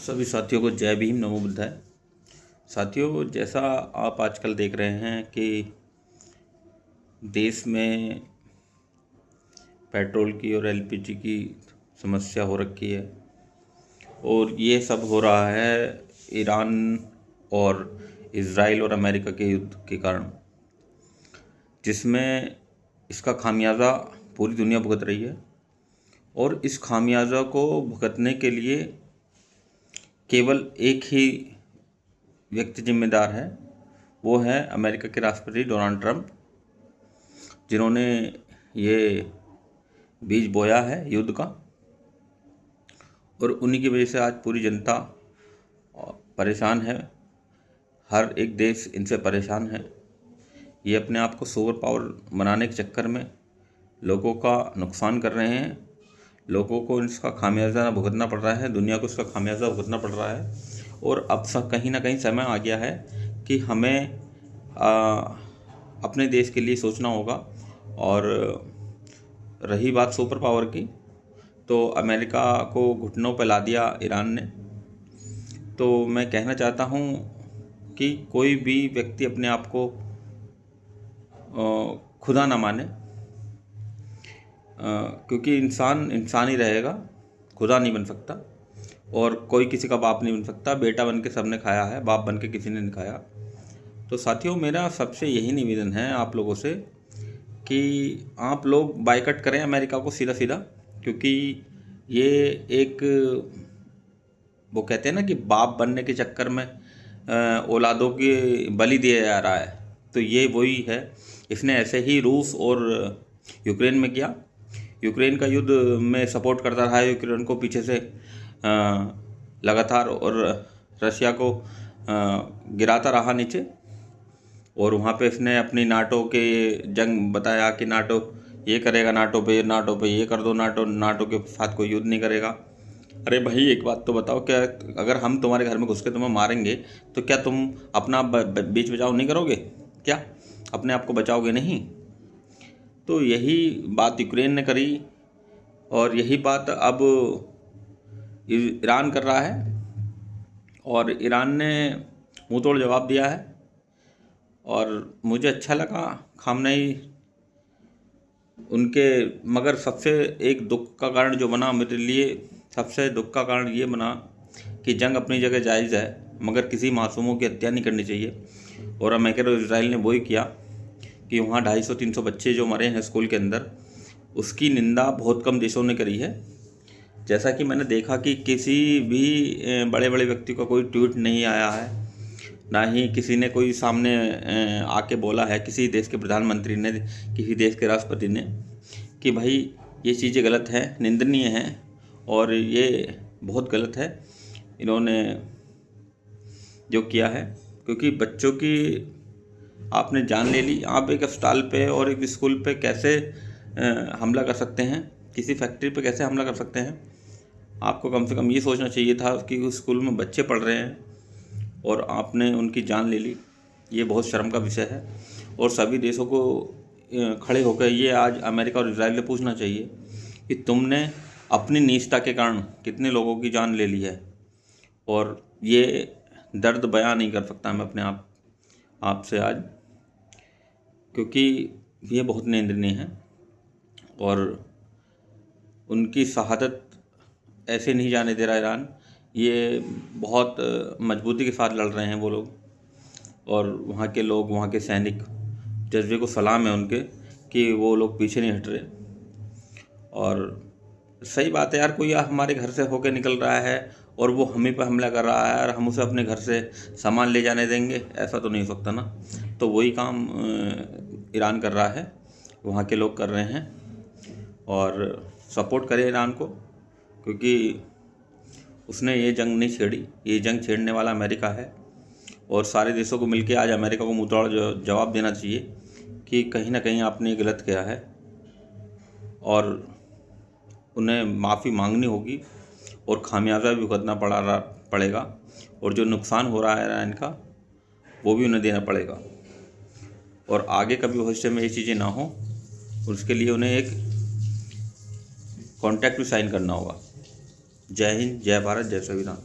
सभी साथियों को जय भीम नमो बुद्धाय। साथियों, जैसा आप आजकल देख रहे हैं कि देश में पेट्रोल की और एलपीजी की समस्या हो रखी है और ये सब हो रहा है ईरान और इज़राइल और अमेरिका के युद्ध के कारण, जिसमें इसका खामियाजा पूरी दुनिया भुगत रही है। और इस खामियाजा को भुगतने के लिए केवल एक ही व्यक्ति जिम्मेदार है, वो है अमेरिका के राष्ट्रपति डोनाल्ड ट्रंप, जिन्होंने ये बीज बोया है युद्ध का। और उन्हीं की वजह से आज पूरी जनता परेशान है, हर एक देश इनसे परेशान है। ये अपने आप को सुपर पावर बनाने के चक्कर में लोगों का नुकसान कर रहे हैं, लोगों को इसका खामियाजा भुगतना पड़ रहा है, दुनिया को इसका खामियाजा भुगतना पड़ रहा है। और अब कहीं ना कहीं समय आ गया है कि हमें अपने देश के लिए सोचना होगा। और रही बात सुपर पावर की, तो अमेरिका को घुटनों पर ला दिया ईरान ने। तो मैं कहना चाहता हूँ कि कोई भी व्यक्ति अपने आप को खुदा ना माने, क्योंकि इंसान ही रहेगा, खुदा नहीं बन सकता। और कोई किसी का बाप नहीं बन सकता। बेटा बन के सबने खाया है, बाप बन के किसी ने नहीं खाया। तो साथियों, मेरा सबसे यही निवेदन है आप लोगों से कि आप लोग बाइकआउट करें अमेरिका को सीधा सीधा, क्योंकि ये एक वो कहते हैं ना कि बाप बनने के चक्कर में औलादों की बलि दिया जा रहा है। तो ये वही है। इसने ऐसे ही रूस और यूक्रेन में किया। यूक्रेन का युद्ध में सपोर्ट करता रहा है यूक्रेन को पीछे से लगातार, और रशिया को गिराता रहा नीचे। और वहाँ पे इसने अपनी नाटो के जंग बताया कि नाटो ये करेगा, नाटो पे ये कर दो, नाटो के साथ कोई युद्ध नहीं करेगा। अरे भाई, एक बात तो बताओ, क्या अगर हम तुम्हारे घर में घुस के तुम्हें मारेंगे तो क्या तुम अपना बीच बचाव नहीं करोगे? क्या अपने आप को बचाओगे नहीं? तो यही बात यूक्रेन ने करी और यही बात अब ईरान कर रहा है। और ईरान ने मुंह तोड़ जवाब दिया है और मुझे अच्छा लगा खामनेई उनके। मगर सबसे एक दुख का कारण जो बना मेरे लिए, सबसे दुख का कारण ये बना कि जंग अपनी जगह जायज़ है, मगर किसी मासूमों की हत्या नहीं करनी चाहिए। और अमेरिका और इजराइल ने वही किया कि वहाँ 250-300 बच्चे जो मरे हैं स्कूल के अंदर, उसकी निंदा बहुत कम देशों ने करी है। जैसा कि मैंने देखा कि किसी भी बड़े बड़े व्यक्ति का कोई ट्वीट नहीं आया है, ना ही किसी ने कोई सामने आके बोला है, किसी देश के प्रधानमंत्री ने, किसी देश के राष्ट्रपति ने, कि भाई ये चीज़ें गलत हैं, निंदनीय हैं और ये बहुत गलत है इन्होंने जो किया है। क्योंकि बच्चों की आपने जान ले ली। आप एक अस्पताल पे और एक स्कूल पे कैसे हमला कर सकते हैं, किसी फैक्ट्री पे कैसे हमला कर सकते हैं? आपको कम से कम ये सोचना चाहिए था कि उस स्कूल में बच्चे पढ़ रहे हैं और आपने उनकी जान ले ली। ये बहुत शर्म का विषय है। और सभी देशों को खड़े होकर ये आज अमेरिका और इजराइल से पूछना चाहिए कि तुमने अपनी नीचता के कारण कितने लोगों की जान ले ली है। और ये दर्द बयां नहीं कर सकता मैं अपने आपसे आज, क्योंकि ये बहुत निंदनीय है। और उनकी शहादत ऐसे नहीं जाने दे रहा ईरान। ये बहुत मजबूती के साथ लड़ रहे हैं वो लोग, और वहाँ के लोग, वहाँ के सैनिक, जज्बे को सलाम है उनके कि वो लोग पीछे नहीं हट रहे। और सही बात है यार, कोई हमारे घर से होके निकल रहा है और वो हमें पे हमला कर रहा है और हम उसे अपने घर से सामान ले जाने देंगे? ऐसा तो नहीं हो सकता ना। तो वही काम ईरान कर रहा है, वहाँ के लोग कर रहे हैं। और सपोर्ट करें ईरान को, क्योंकि उसने ये जंग नहीं छेड़ी, ये जंग छेड़ने वाला अमेरिका है। और सारे देशों को मिलकर आज अमेरिका को मुंहतोड़ जवाब देना चाहिए कि कहीं ना कहीं आपने गलत किया है और उन्हें माफ़ी मांगनी होगी और खामियाजा भी भुगतना पड़ेगा। और जो नुकसान हो रहा है ईरान का, वो भी उन्हें देना पड़ेगा। और आगे कभी भविष्य में ये चीज़ें ना हो, उसके लिए उन्हें एक कॉन्ट्रैक्ट भी साइन करना होगा। जय हिंद, जय भारत, जय संविधान।